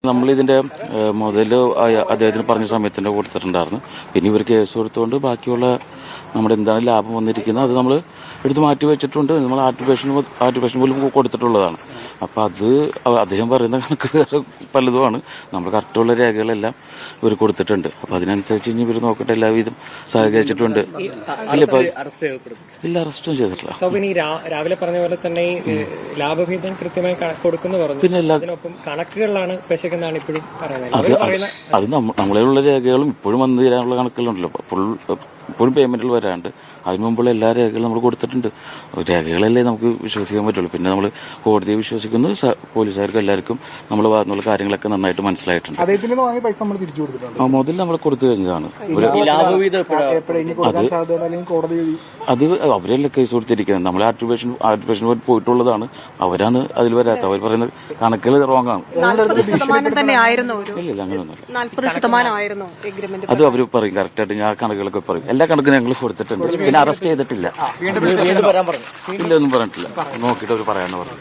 നമ്മളിതിന്റെ മുതൽ അദ്ദേഹത്തിന് പറഞ്ഞ സമയത്തിന്റെ കൊടുത്തിട്ടുണ്ടായിരുന്നു. പിന്നെ ഇവർ കേസ് കൊടുത്തുകൊണ്ട് ബാക്കിയുള്ള നമ്മുടെ എന്താണ് ലാഭം വന്നിരിക്കുന്നത് അത് നമ്മൾ എടുത്ത് മാറ്റി വെച്ചിട്ടുണ്ട്. നമ്മൾ ആർട്ടിഫിഷ്യൻ പോലും കൊടുത്തിട്ടുള്ളതാണ്. അപ്പം അത് അദ്ദേഹം പറയുന്ന കണക്ക് വേറെ പലതുമാണ്. നമ്മൾ കറക്റ്റുള്ള രേഖകളെല്ലാം ഇവർ കൊടുത്തിട്ടുണ്ട്. അപ്പം അതിനനുസരിച്ച് ഇനി ഇവർ നോക്കട്ടെ എല്ലാവിധം സഹകരിച്ചിട്ടുണ്ട്. ഇല്ല, അറസ്റ്റും ചെയ്തിട്ടില്ല. രാവിലെ പറഞ്ഞ പോലെ തന്നെ ലാഭവിഹിതം കൃത്യമായി കൊടുക്കുന്നു പറഞ്ഞു. പിന്നെ അതിനൊപ്പം കണക്കുകളിലാണ് പെശക്കെന്നാണ് ഇപ്പോഴും പറയുന്നത്. അത് നമ്മളുള്ള രേഖകളും ഇപ്പോഴും വന്നു തരാനുള്ള കണക്കുകളുണ്ടല്ലോ. ഇപ്പോഴും പേയ്മെന്റുകൾ വരാണ്ട് അതിനു മുമ്പുള്ള എല്ലാ രേഖകളും നമ്മൾ കൊടുത്തിട്ടുണ്ട്. രേഖകളല്ലേ നമുക്ക് വിശ്വസിക്കാൻ പറ്റുള്ളൂ. പിന്നെ നമ്മൾ കോടതിയെ വിശ്വസിക്കുന്നു. പോലീസുകാർക്കും എല്ലാവർക്കും നമ്മുടെ ഭാഗത്തുനിന്നുള്ള കാര്യങ്ങളൊക്കെ നന്നായിട്ട് മനസ്സിലായിട്ടുണ്ട്. മുതൽ നമ്മൾ കൊടുത്തു കഴിഞ്ഞതാണ്. അത് അവരല്ലേ കേസ് കൊടുത്തിരിക്കുന്നത്. നമ്മൾ ആർട്ടിഫിഷ്യൻ പോയിട്ടുള്ളതാണ്. അവരാണ് അതിൽ വരാത്ത. അവർ പറയുന്നത് കണക്കുകൾ റോങ് ആണ്. ഇല്ല, അങ്ങനെയൊന്നുമല്ല. അത് അവർ പറയും കറക്റ്റായിട്ട്. ഞാൻ കണക്കുകളൊക്കെ പറയും. എല്ലാ കണക്കും ഞങ്ങൾ കൊടുത്തിട്ടുണ്ട്. പിന്നെ അറസ്റ്റ് ചെയ്തിട്ടില്ല. ഇല്ല, ഒന്നും പറഞ്ഞിട്ടില്ല. നോക്കിയിട്ട് അവർ പറയാന്ന് പറഞ്ഞു.